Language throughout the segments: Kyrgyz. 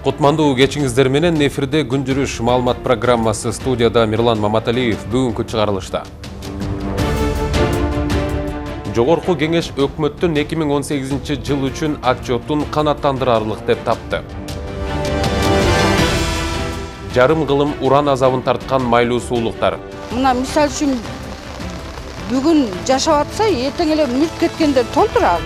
Кутмандуу кечиңиздер менен эфирде күн жүрүш маалымат программасы. Студияда Мирлан Маматалиев. Бүгүнкү чыгарылышта. Жогорку кеңеш өкмөттүн 2018 жыл үчүн отчетун канааттандырарлык деп тапты. Жарым кылым уран азабын тарткан майлуу суулуктар. Мына мисал үчүн бүгүн жашап атса, эртең эле мүлт кеткендер толтурат.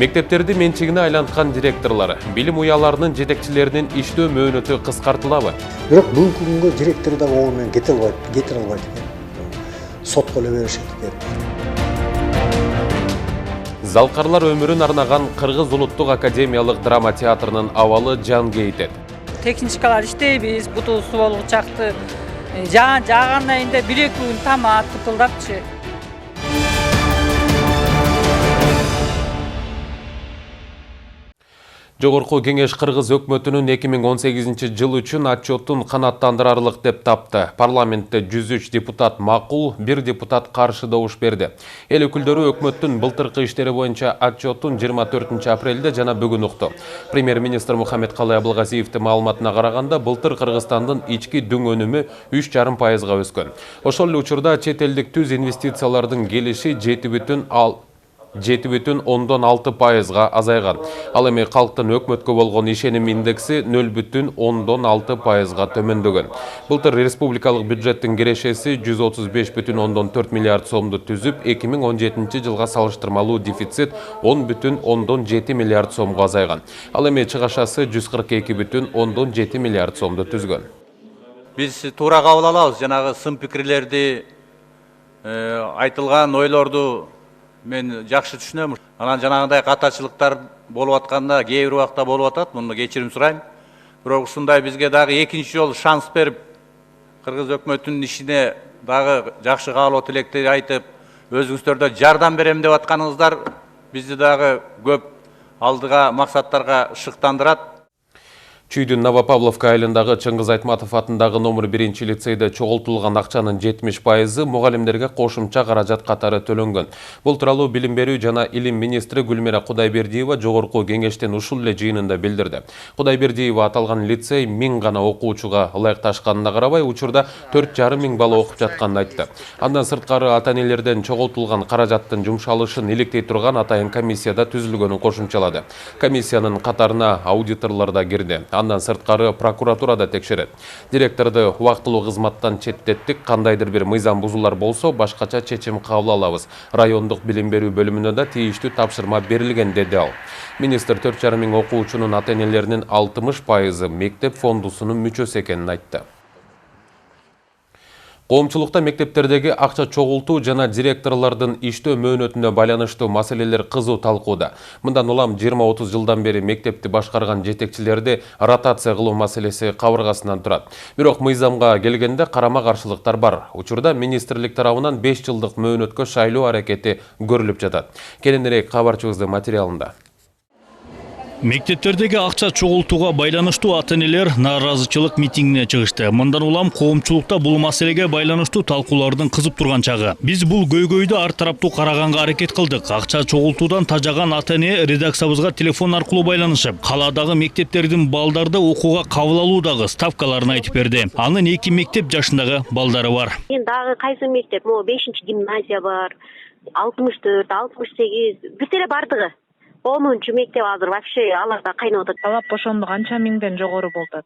Мектептерди менчигине айланткан директорлор, билим уяларынын жетекчилеринин иштөө мөөнөтү кыскартылабы? Бирок бүгүнкү күнгө директор да оң менен кетире албайт экен. Сотко эле беришет экен. Залкарлар өмүрүн арнаган Кыргыз улуттук академиялык драма театрынын абалы жан кейтет. Техничкалар иштейбиз, буту суу болгу чакты жаагандан кийин да 1-2 күн тамат бутулдапчы. Жогорку кеңеш Кыргыз өкмөтүнүн 2018 жыл үчүн отчетун канааттандырарлык деп тапты. Парламентте 103 депутат макул, 1 депутат каршы добуш берди. Эл өкүлдөрү өкмөттүн былтыркы иштери боюнча отчетун 24 апрелде жана бүгүн укту. Премьер-министр Мухаммедкалый Абылгазиевдин маалыматына караганда, былтыр Кыргызстандын ички дүң өнүмү 3,5% өскөн. Ошол эле учурда чет элдик түз инвестициялардын келиши 7,6%га азайган. Ал эми калктын өкмөткө болгон ишеним индекси 0,6%га төмөндөгөн. Былтыр республикалык бюджеттин кирешеси 135,4 миллиард сомду түзүп, 2017 жылга салыштырмалуу дефицит 10,7 миллиард сомго азайган. Ал эми чыгашасы 142,7 миллиард сомду түзгөн. Биз туура кабыл алабыз, жанагы сын пикирлерди, айтылган ойлорду мен жакшы түшүнөм. Анан жанагындай катачылыктар болуп атканда, кээ бир убакта болуп атат, муну кечирим сурайм. Бирок ушундай бизге дагы экинчи жолу шанс берип, Кыргыз өкмөтүнүн ишине дагы жакшы каалоо тилектер айтып, өзүңүздөр да жардам берем деп атканыңыздар бизди дагы көп алдыга максаттарга шыктандырат. Чүйдүн Новопавловка айылындагы Чыңгыз Айтматов атындагы номер 1 лицейде чогултулган акчанын 70% мугалимдерге кошумча каражат катары төлөнгөн. Бул тууралуу билим берүү жана илим министри Гүлмира Кудайбердиева жогорку кеңештин ушул эле жыйынында билдирди. Кудайбердиева аталган лицей 1000 гана окуучуга ылайыкташканына карабай, учурда 4,5 бала окуп жатканын айтты. Андан сырткары ата-энелерден чогултулган каражаттын жумшалышын иликтей турган атайын комиссияда түзүлгөнүн кошумчалады. Комиссиянын катарына аудиторлор да кирди. Андан сырткары прокуратура да текшерет. Директорду убактылуу кызматтан четтеттик, кандайдыр бир мыйзам бузуулар болсо башкача чечим кабыл алабыз. Райондук билим берүү бөлүмүнө да тийиштүү тапшырма берилген, деди ал. Министр 4,5 окуучунун ата-энелеринин 60% мектеп фондусунун мүчөсү экенин айтты. Коомчулукта мектептердеги акча чогултуу жана директорлордун иштөө мөөнөтүнө байланыштуу маселелер кызуу талкууда. Мындан улам 20-30 жылдан бери мектепти башкарган жетекчилерди ротация кылуу маселеси кабыргасынан турат. Бирок мыйзамга келгенде карама-каршылыктар бар. Учурда министрлик тарабынан 5 жылдык мөөнөткө шайлоо аракети көрүлүп жатат. Кененирээк кабарчыбыздын материалында. Мектептердеги акча чогултууга байланыштуу ата-энелер нааразычылык митингине чыгышты. Мындан улам коомчулукта бул маселеге байланыштуу талкуулардын кызып турган чагы. Биз бул көйгөйдү ар тараптуу караганга аракет кылдык. Акча чогултуудан тажаган ата-эне редакциябызга телефон аркылуу байланышып, калаадагы мектептердин балдарды окууга кабыл алуудагы ставкаларын айтып берди. Анын 2 мектеп жашындагы балдары бар. Мен дагы кайсы мектеп, 5-гимназия бар, 64, 68, бүт эле бардыгы. 10-чу мектеп азыр вообще аларда кайнап атат. Талап ошондо канча миңден жогору болуп атат?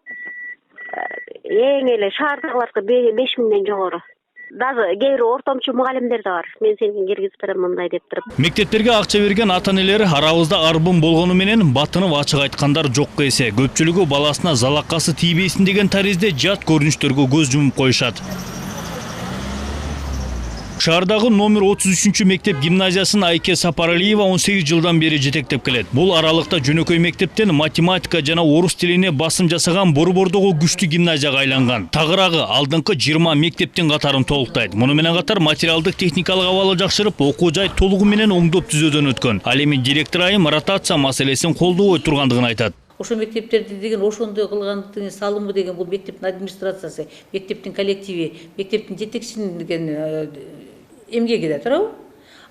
Эң эле шаардагыларга 5 миңден жогору. Даже кээ бир ортомчу мугалимдер да бар. Мен сени киргизип берем мындай деп туруп. Мектептерге акча берген ата-энелер арабызда арбын болгону менен батынып ачык айткандар жокко эсе. Көпчүлүгү баласына залакасы тийбесин деген таризде жат көрүнүштөргө көз жумуп коюшат. Шаардагы номер 33 мектеп гимназиясын Айке Сапаралиева 18 жылдан бери жетектеп келет. Бул аралыкта жөнөкөй мектептен математика жана орус тилине басым жасаган борбордогу күчтүү гимназияга айланган. Тагыраагы алдыңкы 20 мектептин катарын толуктайт. Муну менен катар материалдык техникалык абалы жакшырып, окуу жай толугу менен оңдоп түзөөдөн өткөн. Ал эми директор айым ротация маселесин колдобой тургандыгын айтат. Ошо мектептерди деген ошондой кылгандыгы салымы деген бул мектептин администрациясы, мектептин коллективи, мектептин жетекчисинин деген эмгеги да туурабы?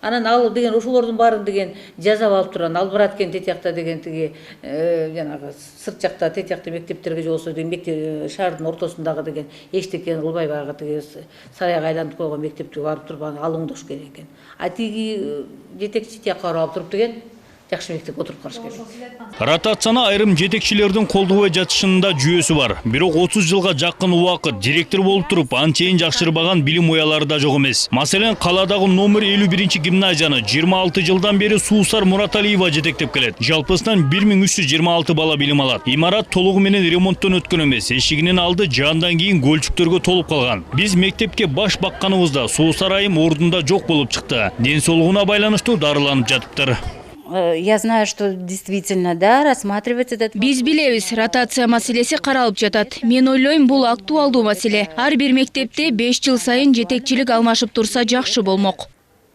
Анан ал деген ошолордун баарын деген жазап алып турган, ал барат экен тетиякта деген тиги жанагы сырт жакта тетиякта мектептерге же болсо мектеп шаардын ортосундагы деген эчтекени кылбай баягы тиги сарайга айлантып койгон мектепке барып туруп ал оңдош керек экен. А тиги жетекчи тияка барып алып туруп деген жакшы мектеп отуруп караш керек. Ротацияны айрым жетекчилердин колдобой жатышында жүйөсү бар. Бирок 30 жылга жакын убакыт директор болуп туруп, анчейин жакшырбаган билим уялары да жок эмес. Маселен, каладагы номер 51 гимназияны 26 жылдан бери Суусар Мураталиева жетектеп келет. Жалпысынан 1326 бала билим алат. Имарат толугу менен ремонттон өткөн эмес. Эшигинин алды жаандан кийин гөлчүктөргө толуп калган. Биз мектепке баш бакканыбызда Суусар айым ордунда жок болуп чыкты. Ден соолугуна байланыштуу дарыланып жатыптыр. Я знаю, что действительно, да, рассматривается этот... Биз билебиз, ротация маселеси каралып жатат. Мен ойлойм, бул актуалдуу маселе. Ар бир мектепте 5 жыл сайын жетекчилик алмашып турса жакшы болмок.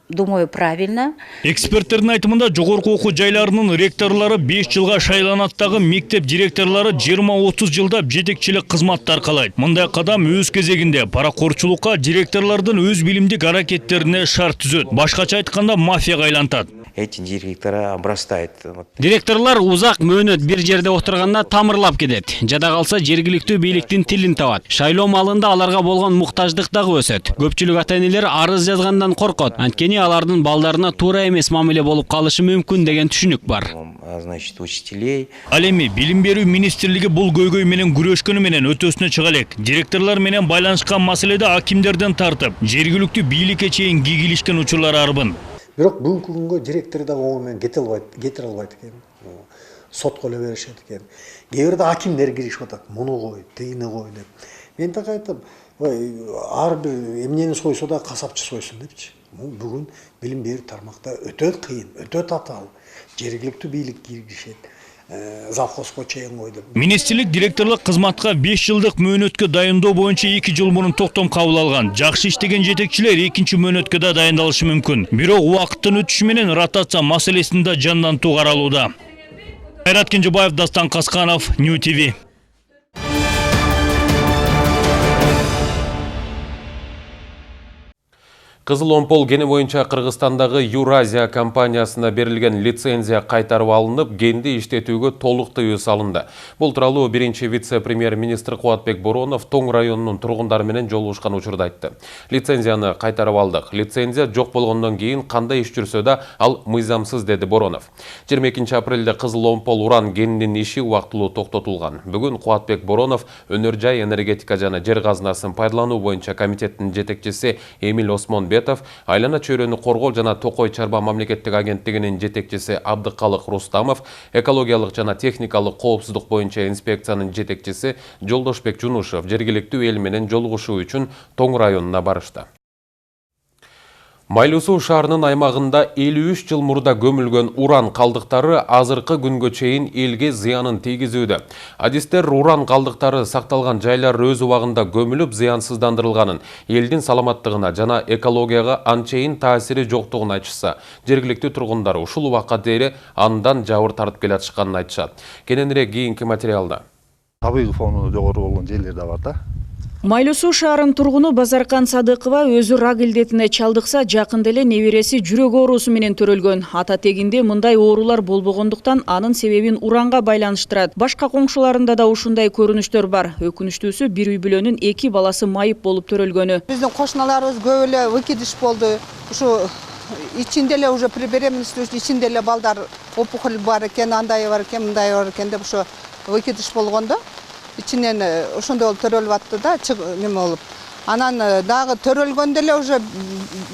Думаю, правильно. Эксперттердин айтымында жогорку окуу жайларынын ректорлору 5 жылга шайланат дагы мектеп директорлору 20-30 жылдап жетекчилик кызматты аркалайт. Мындай кадам өз кезегинде паракорчулукка, директорлордун өз билимдик аракеттерине шарт түзөт. Башкача айтканда мафияга айлантат. Эти директора обрастают. Директорлар узак мөөнөт бир жерде отурганда тамырлап кетет. Жада калса жергиликтүү бийликтин тилин табат. Шайлоо маалында аларга болгон муктаждык дагы өсөт. Көпчүлүк ата-энелер арыз жазгандан коркот. Анткени алардын балдарына туура эмес мамиле болуп калышы мүмкүн деген түшүнүк бар. Значит, учителей. Ал эми билим берүү министрлиги бул көйгөй менен күрөшкөнү менен өтөсүнө чыга элек. Директорлор менен байланышкан маселеде акимдерден тартып, жергиликтүү бийликке чейин кийгилишкен учурлар арбын. Бирок бүгүнкү күнгө директор да оңой менен кетире албайт экен. Сотко эле беришет экен. Кээ бирде акимдер киришип атат. Муну кой, тигини кой деп. Мен так айтам, ар бир эмнени сойсо да касапчы сойсун депчи. Бүгүн билим берүү тармакта өтө кыйын, өтө татаал. Жергиликтүү бийлик киришет. Завхозго чейин койду. Министрлик директорлук кызматка 5 жылдык мөөнөткө дайындоо боюнча 2 жыл мурун токтом кабыл алган. Жакшы иштеген жетекчилер 2-нчи мөөнөткө да дайындалышы мүмкүн. Бирок убакыттын өтүшү менен ротация маселесин да жандантуу каралууда. Айрат Кенжебаев, Дастан Касканов, New TV. Кызыл Омпол гени боюнча Кыргызстандагы Юразия компаниясына берилген лицензия кайтарып алынып, генди иштетүүгө толук тыюу салынды. Бул тууралуу биринчи вице-премьер-министр Кубатбек Боронов Тоң районунун тургундары менен жолугушкан учурда айтты. Лицензияны кайтарып алдык. Лицензия жок болгондон кийин кандай иш жүрсө да ал мыйзамсыз, деди Боронов. 22 апрелде Кызыл Омпол уран генинин иши убактылуу токтотулган. Бүгүн Кубатбек Боронов өнөр жай энергетика жана жер казынасын пайдалануу боюнча комитеттин жетекчиси Эмиль Осмонбетов, айлана чөйрөнү коргоо жана Токой чарба мамлекеттик агенттигинин жетекчиси Абдыкалык Рустамов, экологиялык жана техникалык коопсуздук боюнча инспекциянын жетекчиси Жолдошбек Жунушев жергиликтүү эл менен жолугушуу үчүн Тоң районуна барышты. Майлуу Суу шаарынын аймагында 53 жыл мурда көмүлгөн уран калдыктары азыркы күнгө чейин элге зыянын тийгизүүдө. Адистер уран калдыктары сакталган жайлар өз убагында көмүлүп зыянсыздандырылганын, элдин саламаттыгына жана экологияга анчейин таасири жоктугун айтышса, жергиликтүү тургундар ушул убакка дейин андан жабыр тартып келатышканын айтышат. Кененирээк кийинки материалда. Табигый фону жогору болгон жерлер да бар да. Майлуу Суу шаарынын тургуну Базаркан Садыкова өзү рак илдетине чалдыкса, жакында эле небереси жүрөк оорусу менен төрөлгөн. Ата тегинде мындай оорулар болбогондуктан анын себебин уранга байланыштырат. Башка коңшуларында да ушундай көрүнүштөр бар. Өкүнүчтүүсү бир үй бүлөнүн 2 баласы майып болуп төрөлгөнү. Биздин кошуналарыбыз көп эле выкидыш болду. Ушу ичинде эле уже при беременности ичинде эле балдар опухоль бар экен, андай бар экен, мындай бар экен деп ушу выкидыш болгондо ичинен ошондой болуп төрөлүп атты да, неме болуп. Анан дагы төрөлгөндө эле уже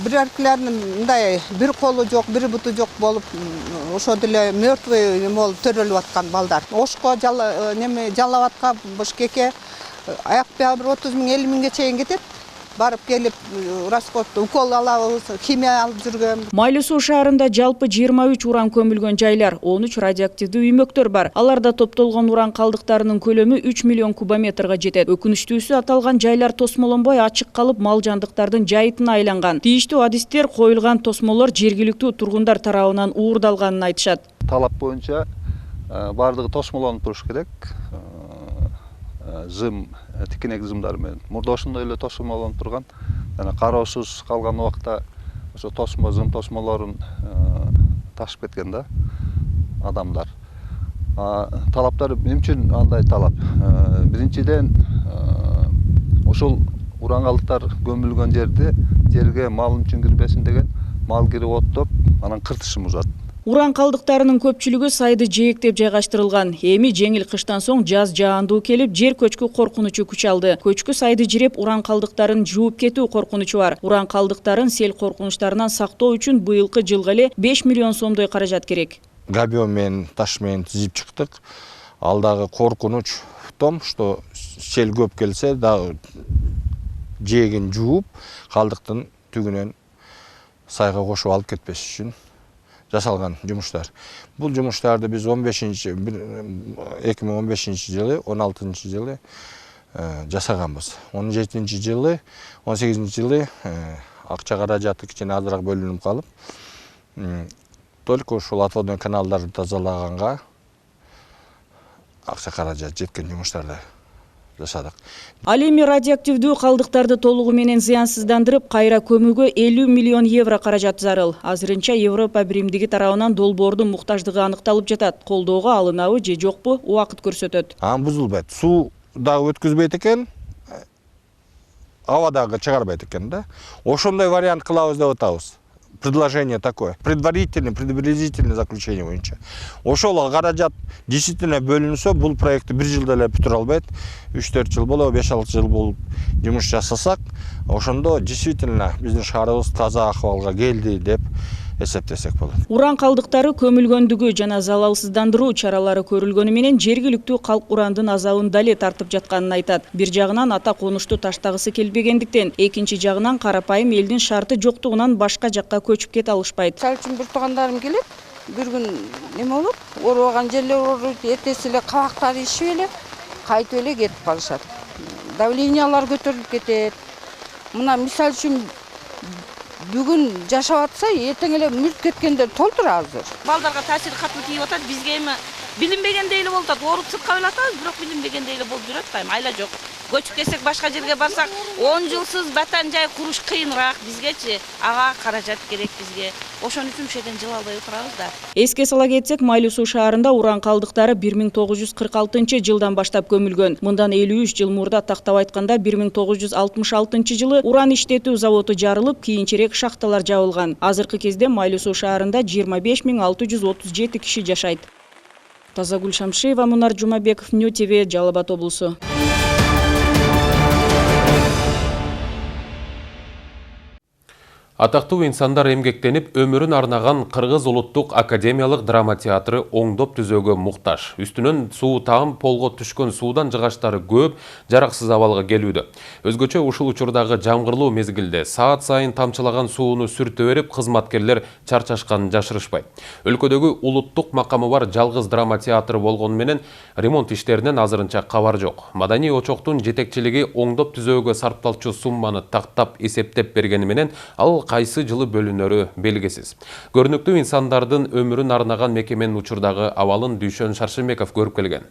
бирөөркүлөрүнүн мындай бир колу жок, бир буту жок болуп, ошо деле мертвый неме болуп төрөлүп аткан балдар. Ошко жалап аткан Бишкекке аякта бир 30 000, 50 000ге чейин кетет. Барып келип расход укол алабыз, химия алып жүргөн. Майлуу Суу шаарында жалпы 23 уран көмүлгөн жайлар, 13 радиоактивдүү үймөктөр бар. Аларда топтолгон уран калдыктарынын көлөмү 3 миллион кубометрге жетет. Өкүнүчтүүсү аталган жайлар тосмолонбой ачык калып, мал жандыктардын жайытына айланган. Тийиштүү адистер коюлган тосмолор жергиликтүү тургундар тарабынан уурдалганын айтышат. Талап боюнча бардыгы тосмолонуп туруш керек. Зым, тикенек зымдар менен. Мурда ошондой эле тосмолонуп турган. Жана кароосуз калган убакта ошо зым тосмолорун ташып кеткен да адамдар. Талаптар эмне үчүн андай талап? Биринчиден ошол уран калдыктар көмүлгөн жерге малын үчүн кирбесин деген мал кирип оттоп, анан кыртышым узат. Уран калдыктарынын көпчүлүгү сайды жээктеп жайгаштырылган. Эми жеңил кыштан соң жаз жаандуу келип, жер көчкү коркунучу күч алды. Көчкү сайды жиреп, уран калдыктарын жууп кетүү коркунучу бар. Уран калдыктарын сел коркунучтарынан сактоо үчүн быйылкы жылга эле 5 миллион сомдой каражат керек. Габион менен, таш менен тизип чыктык. Алдагы коркунуч в том, что сел көп келсе, дагы жээгин жууп, калдыктын түгүнөн сайга кошуп алып кетпеш үчүн жасалган жумуштар. Бул жумуштарды биз 2015 жылы, 16 жылы жасаганбыз. 17 жылы, 18 жылы акча каражаты кичине азыраак бөлүнүп калып, только ушул отводной каналдарды тазалаганга акча каражат жеткен жумуштарды жасадык. Ал эми радиоактивдүү калдыктарды толугу менен зыянсыздандырып, кайра көмүүгө 50 миллион евро каражат зарыл. Азырынча Европа биримдиги тарабынан долбоордун муктаждыгы аныкталып жатат. Колдоого алынабы же жокпу убакыт көрсөтөт. Бузулбайт. Суу дагы өткүзбөйт экен, аба дагы чыгарбайт экен да. Ошондой вариант кылабыз деп атабыз. Предложение такое. Предварительное заключение боюнча. Ошол каражат действительно бөлүнсө, бул проектти 1 жылда эле бүтүрө албайт. 3-4 жыл болобу, 5-6 жыл болуп жумуш жасасак, ошондо действительно биздин шаарыбыз таза акыбалга келди деп эсептесек болот. Уран калдыктары көмүлгөндүгү жана залалсыздандыруу чаралары көрүлгөнү менен жергиликтүү калк урандын азабын дале тартып жатканын айтат. Бир жагынан ата конушту таштагысы келбегендиктен, экинчи жагынан карапайым элдин шарты жоктугунан башка жакка көчүп кете алышпайт. Мисалы үчүн бир туугандарым келет, бир күн неме болот, орбаган жерлер ооруйт, эртеси эле кабактары ишип эле кайтып эле кетип калышат. Давлениялар көтөрүлүп кетет. Мына мисалы үчүн бүгүн жашап атса, эртең эле мүлт кеткендер толтур азыр. Балдарга таасир катуу тийип атат, бизге эми билинбегендей эле болуп атат. Ооруп сыртка атабыз, бирок билинбегендей эле болуп жүрөт да, айла жок. Көчүп кетсек, башка жерге барсак, 10 жылсыз батан жай куруш кыйыныраак бизгечи. Ага каражат керек бизге. Ошон үчүн ушерден жыл албай отурабыз да. Эске сала кетсек, Майлуу суу шаарында уран калдыктары 1946 жылдан баштап көмүлгөн. Мындан 53 жыл мурда тактап айтканда 1966 жылы уран иштетүү заводу жарылып, кийинчерээк шахталар жабылган. Азыркы кезде Майлуу суу шаарында 25637 киши жашайт. Тазагүл Шамшиева, Мунар Жумабеков, Нью ТВ, Жалал Абад облусу. Атактуу инсандар эмгектенип, өмүрүн арнаган Кыргыз улуттук академиялык драма театры оңдоп түзөөгө муктаж. Үстүнөн суу таам полго түшкөн суудан жыгаштары көп, жараксыз абалга келүүдө. Өзгөчө ушул учурдагы жамгырлуу мезгилде саат сайын тамчылаган сууну сүртө берип, кызматкерлер чарчашканын жашырышпайт. Өлкөдөгү улуттук макамы бар жалгыз драма театры болгону менен ремонт иштеринен азырынча кабар жок. Маданий очоктун жетекчилиги оңдоп түзөөгө сарпталчу сумманы тактап эсептеп бергени менен ал кайсы жылы бөлүнөрү белгисиз. Көрүнүктүү инсандардын өмүрүн арнаган мекеменин учурдагы абалын Дүйшөн Шаршымбеков көрүп келген.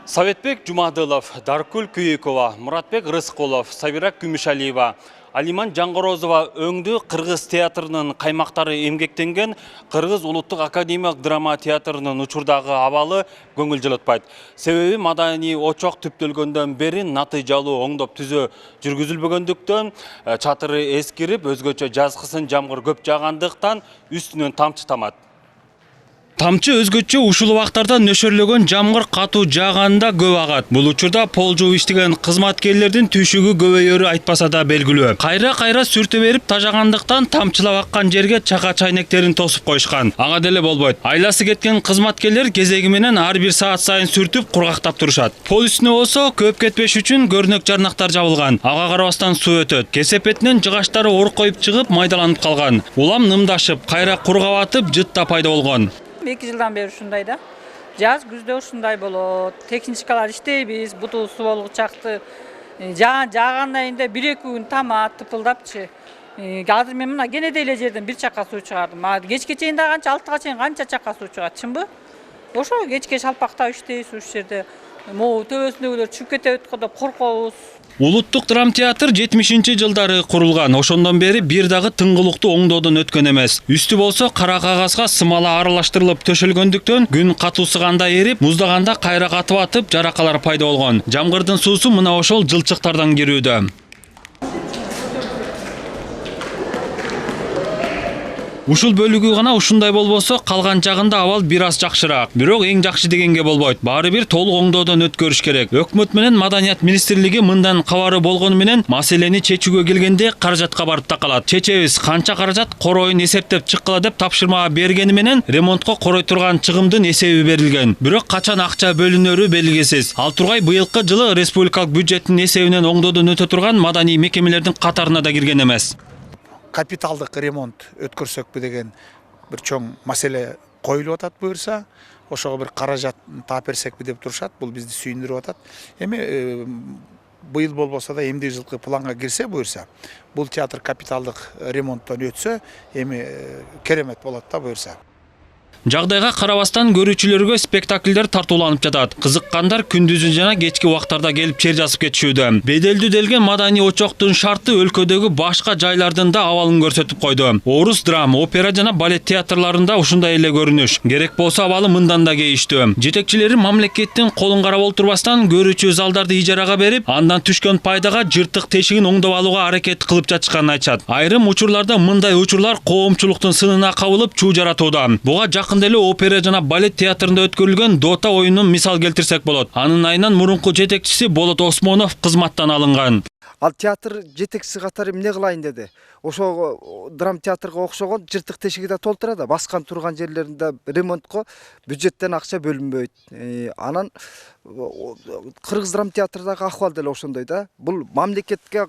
Советбек Жумадылов, Даркүл Күйөкова, Муратбек Рыскулов, Сабира Күмүшалиева, Алиман Жаңгорозова өңдүү Кыргыз театрынын каймактары эмгектенген Кыргыз улуттук академиялык драма театрынын учурдагы абалы көңүл жылытпайт. Себеби маданий очок түптөлгөндөн бери натыйжалуу оңдоп түзөө жүргүзүлбөгөндүктөн, чатыры эскирип, өзгөчө жазгысын жамгыр көп жаагандыктан үстүнөн тамчы тамат. Тамчы өзгөчө ушул убактарда нөшөрлөгөн жамгыр катуу жааганда көп агат. Бул учурда пол жууп иштеген кызматкерлердин түйшүгү көбөйөрү айтпаса да белгилүү. Кайра сүртө берип тажагандыктан тамчылап аккан жерге чака чайнектерин тосуп коюшкан. Ага деле болбойт. Айласы кеткен кызматкерлер кезеги менен ар бир саат сайын сүртүп кургактап турушат. Пол үстүнө болсо көп кетпеш үчүн көрнөк жарнактар жабылган. Ага карабастан суу өтөт. Кесепетинен жыгаштары ор коюп чыгып майдаланып калган. Улам нымдашып, кайра кургап атып, жыт да пайда болгон. 2 жылдан бери ушундай да. Жаз күздө ушундай болот. Техничкалар иштейбиз, бутул суу болгу чакты. Жаагандан кийин 1-2 күн тамат, тыпылдапчы. Азыр мен мына кенедей эле жерден бир чакка суу чыгардым. Кечке чейин да канча 6га чейин канча чакка суу чыгат, чынбы? Ошо кечке шалпактап иштейбиз ушул жерде. могу төбөсүндөгүлөр чүгүп кетет деп коркобуз. Улуттук драм театр 70-жылдары курулган. Ошондон бери бир дагы тыңгылыктуу оңдоодон өткөн эмес. Үстү болсо кара кагазга смола аралаштырылып төшөлгөндүктөн күн катуусуганда эрип, муздаганда кайра катып атып жаракалар пайда болгон. Жамгырдын суусу мына ошол жылчыктардан кирүүдө. Ушул бөлүгү гана ушундай болбосо, калган жагында абал бир аз жакшыраак. Бирок эң жакшы дегенге болбойт. Баары бир толук оңдоодон өткөрүш керек. Өкмөт менен Маданият министрлиги мындан кабары болгону менен маселени чечүүгө келгенде каражатка барып такалат. Чечебиз канча каражат короюн эсептеп чыккыла деп тапшырма бергени менен ремонтко корой турган чыгымдын эсеби берилген. Бирок качан акча бөлүнөрү белгисиз. Ал тургай быйылкы жылы республикалык бюджеттин эсебинен оңдоодон өтө турган маданий мекемелердин катарына да кирген эмес. Капиталдык ремонт өткөрсөкпү деген бир чоң маселе коюлуп атат буюрса, ошого бир каражат таап берсекпи деп турушат. Бул бизди сүйүндүрүп атат. Эми быйыл болбосо да эмди жылкы планга кирсе буюрса, бул театр капиталдык ремонттон өтсө, эми керемет болот да буюрса. Жагдайга карабастан көрүүчүлөргө спектакльдер тартууланып жатат. Кызыккандар күндүзү жана кечки убактарда келип чер жазып кетишүүдө. Беделдүү делген маданий очоктун шарты өлкөдөгү башка жайлардын да абалын көрсөтүп койду. Орус драм, опера жана балет театрларында ушундай эле көрүнүш. Керек болсо абалы мындан да кейиштүү. Жетекчилери мамлекеттин колун карап олтурбастан көрүүчү залдарды ижарага берип, андан түшкөн пайдага жыртык тешигин оңдоп алууга аракет кылып жатышканын айтышат. Айрым учурларда мындай учурлар коомчулуктун сынына кабылып чуу жаратууда. Буга жакында эле опера жана балет театрында өткөрүлгөн Дота оюнун мисал келтирсек болот. Анын айынан мурунку жетекчиси Болот Осмонов кызматтан алынган. Ал театр жетекчиси катары эмне кылайын деди. Ошо драм театрга окшогон жыртык тешиги да толтурат. Баскан турган жерлеринде ремонтко бюджеттен акча бөлүнбөйт. Анан Кыргыз драм театрдагы акыбал деле ошондой да. Бул мамлекетке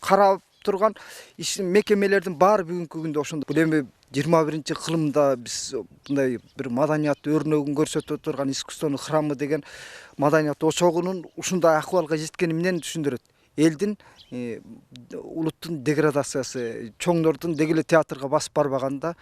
карап турган мекемелердин баары бүгүнкү күндө ошондой. Бул эми 21-ci кылымда биз мындай бир маданият өрнөгүн көрсөтө турган искусствонун храмы деген маданият очогунун ушундай акыбалга жеткени эмнени түшүндүрөт? Элдин улуттун деградациясы, чоңдордун деги эле театрга басып барбаганда,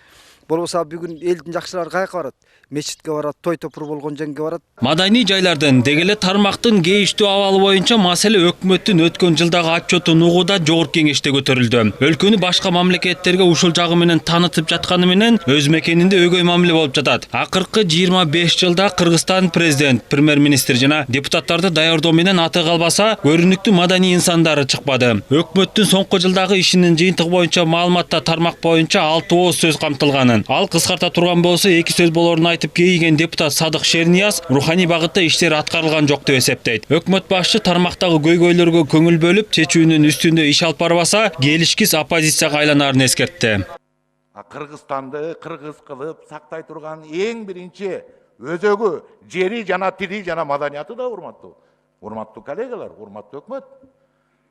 болбосо бүгүн элдин жакшылары каяка барат? Мечитке барат, той топур болгон жерге барат. Маданий жайлардын деги эле тармактын кейиштүү абалы боюнча маселе өкмөттүн өткөн жылдагы отчетун угууда жогорку кеңеште көтөрүлдү. Өлкөнү башка мамлекеттерге ушул жагы менен таанытып жатканы менен өз мекенинде өгөй мамиле болуп жатат. Акыркы 25 жылда Кыргызстан президент, премьер-министр жана депутаттарды даярдоо менен аты калбаса, көрүнүктүү маданий инсандары чыкпады. Өкмөттүн соңку жылдагы ишинин жыйынтыгы боюнча маалыматта тармак боюнча 6 ооз сөз камтылганын. Ал кыскарта турган болсо 2 сөз болорун айтып кейиген депутат Садык Шернияз руханий багытта иштер аткарылган жок деп эсептейт. Өкмөт башчы тармактагы көйгөйлөргө көңүл бөлүп, чечүүнүн үстүндө иш алып барбаса, келишкис оппозицияга айланарын эскертти. Кыргызстанды кыргыз кылып сактай турган эң биринчи өзөгү, жери жана тили жана маданияты да урматтуу. Урматтуу коллегалар, урматтуу өкмөт.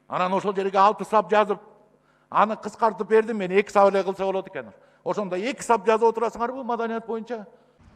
Анан ошол жерге 6 сап жазып, аны кыскартып бердим, мен 2 сап эле кылса болот экен. Ошондо 2 сап жазып отурасыңарбы маданият боюнча?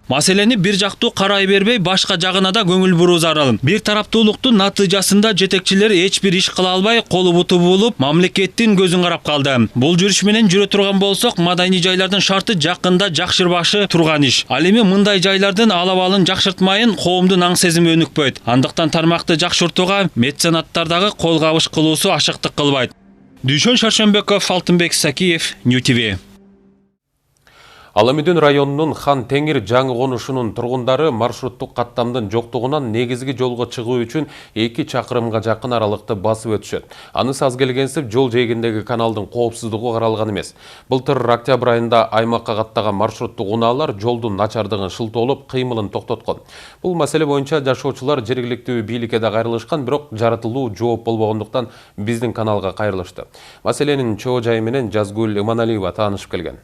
Маселени бир жактуу карай бербей, башка жагына да көңүл буруу зарыл. Бир тараптуулуктун натыйжасында жетекчилер эч бир иш кыла албай, колу буту болуп, мамлекеттин көзүн карап калды. Бул жүрүш менен жүрө турган болсок, маданий жайлардын шарты жакында жакшырбашы турган иш. Ал эми мындай жайлардын алабалын жакшыртмайын, коомдун аң сезими өнүкпөйт. Андыктан тармакты жакшыртууга меценаттардагы кол кабыш кылуусу ашыктык кылбайт. Дүйшөн Шаршенбеков, Алтынбек Сакиев, New TV. Аламүдүн районунун Хан Теңир жаңы конушунун тургундары маршруттук каттамдын жоктугунан негизги жолго чыгуу үчүн 2 чакырымга жакын аралыкты басып өтүшөт. Анысы аз келгенсип жол жээгиндеги каналдын коопсуздугу каралган эмес. Былтыр октябрь айында аймакка каттаган маршруттук унаалар жолдун начардыгын шылтоолоп, кыймылын токтоткон. Бул маселе боюнча жашоочулар жергиликтүү бийликке да кайрылышкан, бирок жаратылуу жооп болбогондуктан биздин каналга кайрылышты. Маселенин чоо жайы менен Жазгүл Иманалиева таанышып келген.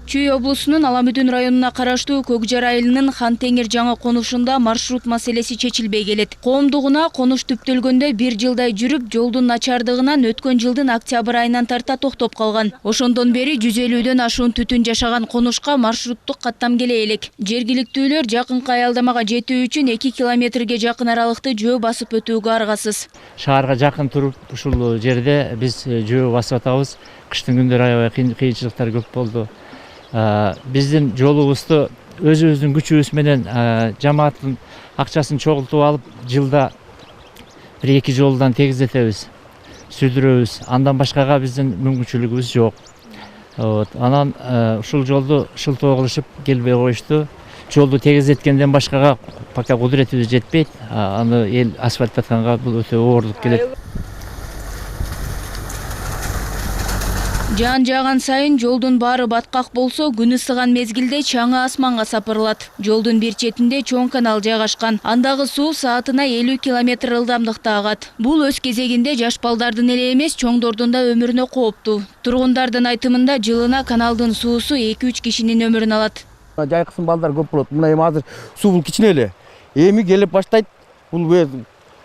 Чүй облусунун Аламүдүн районуна караштуу Көкжар айылынын Хан Теңир жаңы конушунда маршрут маселеси чечилбей келет. Коомдугуна конуш түптөлгөндө 1 жылдай жүрүп, жолдун начардыгынан өткөн жылдын октябрь айынан тарта токтоп калган. Ошондон бери 150дөн ашуун түтүн жашаган конушка маршруттук каттам келе элек. Жергиликтүүлөр жакынкы аялдамага жетүү үчүн 2 километрге жакын аралыкты жөө басып өтүүгө аргасыз. Шаарга жакын туруп, ушул жерде биз жөө басып атабыз. Кыштын күндөрү аябай кыйынчылыктар көп болду. Биздин жолубузду өзүбүздүн күчүбүз менен жамааттын акчасын чогултуп алып, жылда 1-2 жолдан тегиздетебиз, сүрдүрөбүз. Андан башкага биздин мүмкүнчүлүгүбүз жок. Анан ушул жолду шылтоо кылышып келбей коюшту. Жолду тегиздеткенден башкага пока кудуретибиз жетпейт. Аны эл асфальттатканга бул өтө оорлук келет. Жаан жааган сайын жолдун баары баткак болсо, күн ысыган мезгилде чаңы асманга сапырылат. Жолдун бир четинде чоң канал жайгашкан. Андагы суу саатына 50 км ылдамдыкта агат. Бул өз кезегинде жаш балдардын эле эмес, чоңдордун да өмүрүнө кооптуу. Тургундардын айтымында жылына каналдын суусу 2-3 кишинин өмүрүн алат. Жайкысын балдар көп болот. Мына эми азыр суу бул кичине эле. Эми келип баштайт. Бул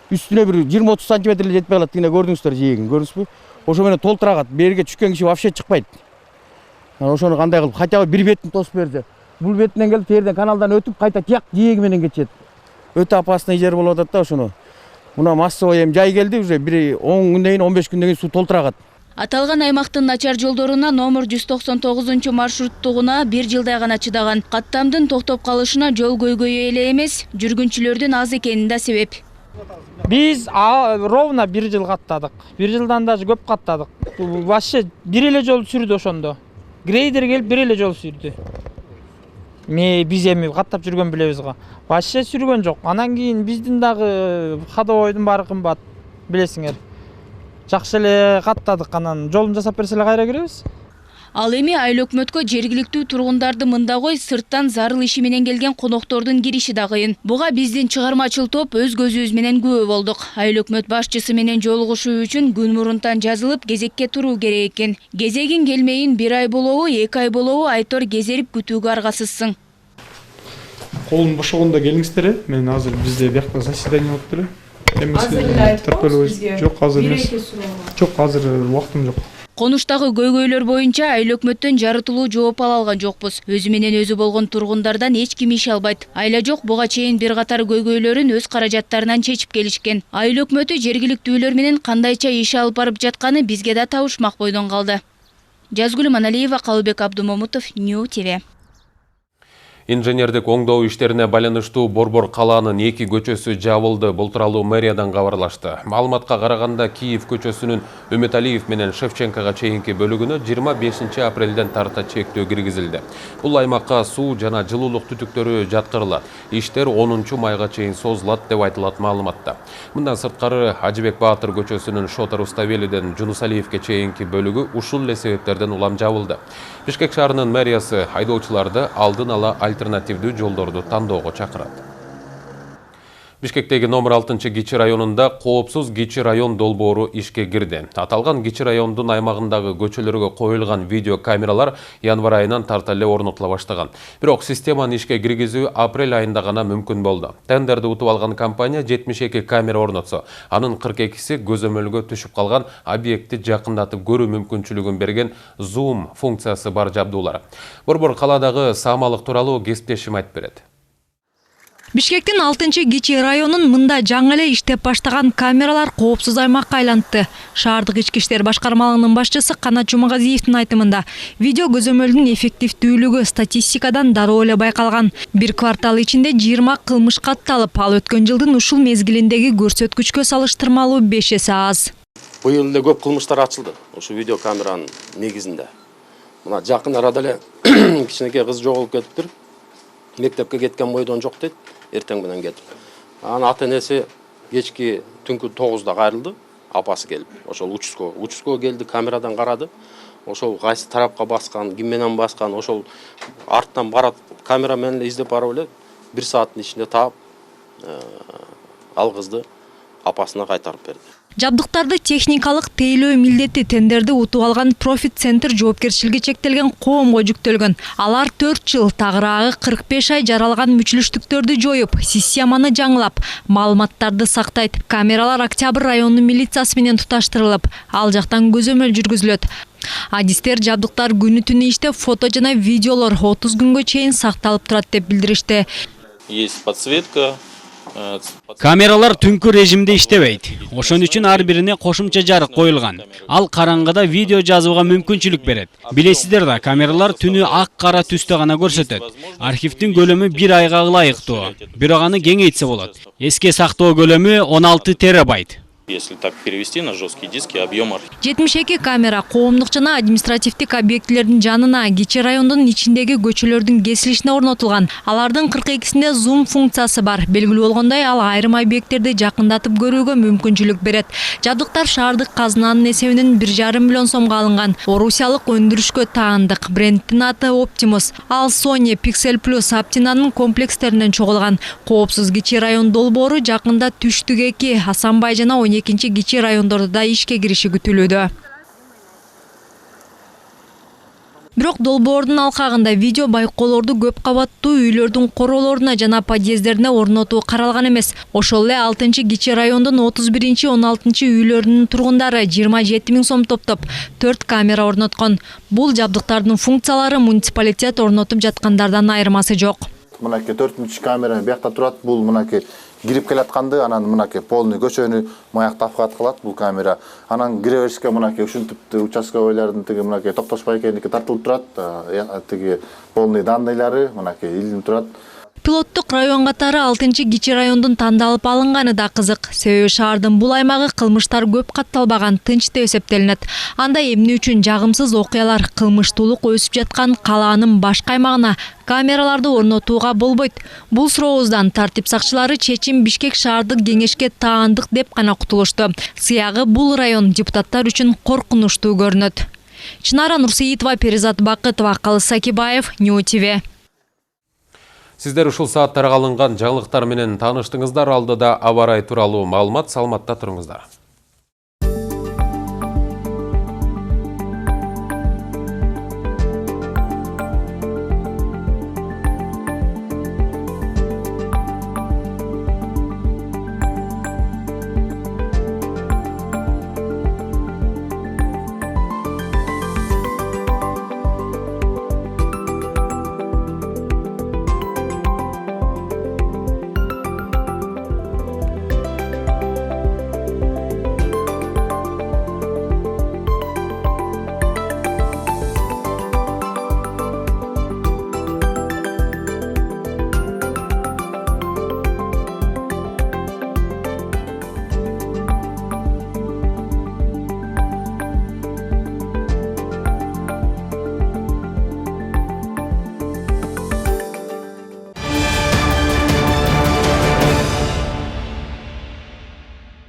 үстүнө бир 20-30 см эле жетпей калат. Тигине көрдүңүздөр жээгин, көрдүңүзбү? Ошо менен толтурагат. Берге түшкөн киши вообще чыкпайт. Ошону кандай кылып, хотя бы бир бетин тосуп берсе. Бул бетинен келип, терден каналдан өтүп, кайта тияк жээги менен кетет. Өтө опасный жер болуп атат да ошону. Мына массовый эми жай келди, уже бир 10 күндөн кийин, 15 күндөн кийин суу толтурагат. Аталган аймактын начар жолдоруна номер 199 маршруттугуна 1 жылдай гана чыдаган. Каттамдын токтоп калышына жол көйгөйү эле эмес, жүргүнчүлөрдүн аз экени да себеп. Биз ровно 1 жыл каттадык. 1 жылдан даже көп каттадык. Вообще бир эле жол сүрдү ошондо. Грейдер келип бир эле жол сүрдү. Биз эми каттап жүргөн билебиз го. Вообще сүргөн жок. Анан кийин биздин дагы ходовойдун баары кымбат, билесиңер. Жакшы эле каттадык, анан жолун жасап берсе эле кайра киребиз. Ал эми айыл өкмөткө жергиликтүү тургундарды мында кой, сырттан зарыл иши менен келген коноктордун кириши да кыйын. Буга биздин чыгармачыл топ өз көзүбүз менен күбө болдук. Айыл өкмөт башчысы менен жолугушуу үчүн күн мурунтан жазылып, кезекке туруу керек экен. Кезегин келмейин 1 ай болобу, 2 ай болобу, айтор кезерип күтүүгө аргасызсың. Колум бошогондо келиңиздер, мен азыр бизде биякта заседание болуп эле. Жок, азыр эмес. Жок, азыр убактым жок. Конуштагы көйгөйлөр боюнча айыл өкмөттөн жарытылуу жооп ала алган жокпуз. Өзү менен өзү болгон тургундардан эч ким иш албайт. Айла жок, буга чейин бир катар көйгөйлөрүн өз каражаттарынан чечип келишкен. Айыл өкмөтү жергиликтүүлөр менен кандайча иш алып барып жатканы бизге да табышмак бойдон калды. Жазгүл Маналиева, Калыбек Абдумомутов, Нью ТВ. Инженердик оңдоо иштерине байланыштуу Борбор калаанын 2 көчөсү жабылды. Бул тууралуу мэриядан кабарлашты. Маалыматка караганда Киев көчөсүнүн Үмүталиев менен Шевченкага чейинки бөлүгүнө 25 апрелден тарта чектөө киргизилди. Бул аймакка суу жана жылуулук түтүктөрү жаткырылат. Иштер 10 майга чейин созулат деп айтылат маалыматта. Мындан сырткары Ажыбек Баатыр көчөсүнүн Шотор Уставелиден Жунусалиевке чейинки бөлүгү ушул эле себептерден улам жабылды. Бишкек шаарынын мэриясы айдоочуларды алдын ала альтернативдүү жолдорду тандоого чакырат. Бишкектеги номер 6 Кичи районунда коопсуз Кичи район долбоору ишке кирди. Аталган Кичи райондун аймагындагы көчөлөргө коюлган видео камералар январь айынан тарта эле орнотула баштаган. Бирок системаны ишке киргизүү апрель айында гана мүмкүн болду. Тендерди утуп алган компания 72 камера орнотсо, анын 42си көзөмөлгө түшүп калган объектти жакындатып көрүү мүмкүнчүлүгүн берген зум функциясы бар жабдуулар. Борбор калаадагы саамалык тууралуу кесиптешим айтып берет. Бишкектин 6 Кичи районун мында жаңы эле иштеп баштаган камералар коопсуз аймакка айлантты. Шаардык ички иштер башкармалыгынын башчысы Канат Жумагазиевдин айтымында, видео көзөмөлдүн эффективдүүлүгү статистикадан дароо эле байкалган. Бир квартал ичинде 20 кылмыш катталып, ал өткөн жылдын ушул мезгилиндеги көрсөткүчкө салыштырмалуу 5 эсе аз. Быйыл эле көп кылмыштар ачылды ушу видео камеранын негизинде. Мына жакын арада эле кичинекей кыз жоголуп кетиптир. Мектепке кеткен бойдон жок дейт. Эртең менен кетип. Анын ата-энеси кечки түнкү 9-да кайрылды, апасы келип. Ошол учускага келди, камерадан карады. Ошол кайсы тарапка баскан, ким менен баскан, ошол арттан барат камера менен эле издеп барып эле 1 сааттын ичинде таап, ал кызды апасына кайтарып берди. Жабдыктарды техникалык тейлөө милдети тендерди утуп алган Profit Center жоопкерчилиги чектелген коомго жүктөлгөн. Алар 4 жыл, тагыраагы 45 ай жаралган мүчүлүштүктөрдү жоюп, системаны жаңылап, маалыматтарды сактайт. Камералар Октябрь районунун милициясы менен туташтырылып, ал жактан көзөмөл жүргүзүлөт. Адистер жабдыктар күнү түнү иштеп, фото жана видеолор 30 күнгө чейин сакталып турат деп билдиришти. Есть подсветка, Камералар түнкү режимде иштебейт. Ошон үчүн ар бирине кошумча жарык коюлган. Ал караңгыда видео жазууга мүмкүнчүлүк берет. Билесиздер да, камералар түнү ак-кара түстө гана көрсөтөт. Архивдин көлөмү 1 айга ылайыктуу. Бирок аны кеңейтсе болот. Эске сактоо көлөмү 16 терабайт. Если так перевести на жесткий диск, объем 72 камера коомдук жана административдик объектилердин жанына кичи райондун ичиндеги көчөлөрдүн кесилишине орнотулган. Алардын 42-синде зум функциясы бар. Белгилүү болгондой, ал айрым объекттерди жакындатып көрүүгө мүмкүнчүлүк берет. Жабдыктар шаардык казынанын эсебинен 1,5 миллион сомго алынган. Орусиялык өндүрүшкө таандык. Брендтин аты Optimus. Ал Sony Pixel Plus Aptina'нын комплекстеринен чогулган. Коопсуз кичи район долбоору жакында Түштүк 2, Асанбай жана 12-нчи кичи райондордо да ишке кириши күтүлүүдө. Бирок долбоордун алкагында видео байкоолорду көп кабаттуу үйлөрдүн короолоруна жана подъезддерине орнотуу каралган эмес. Ошол эле 6-нчы кичи райондун 31-16 үйлөрүнүн тургундары 27 000 сом топтоп 4 камера орноткон. Бул жабдыктардын функциялары муниципалитет орнотуп жаткандардан айырмасы жок. Мынакей 4-нчы камера биякта турат. Бул мынакей кирип келатканды, анан мынакей полный көчөнү маяктап кылат бул камера. Анан кире беришке мынакей ушинтип участковыйлардын тиги мынакей токтошпай экендики тартылып турат. Тиги полный данныйлары мынакей илинип турат. Пилоттук район катары 6-нчы кичи райондун тандалып алынганы да кызык. Себеби шаардын бул аймагы кылмыштар көп катталбаган, тынч деп эсептелинет. Анда эмне үчүн жагымсыз окуялар, кылмыштуулук өсүп жаткан калаанын башка аймагына камераларды орнотууга болбойт? Бул сурообуздан тартип сакчылары чечим Бишкек шаардык кеңешке таандык деп гана кутулушту. Сыягы бул район депутаттар үчүн коркунучтуу көрүнөт. Чынара Нурсеитова, Перизат Бакытова, Калыс Сакибаев, Нью ТВ. Сиздер ушул сааттарга алынган жаңылыктар менен тааныштыңыздар. Алдыда аба ырайы тууралуу маалымат, саламатта туруңуздар.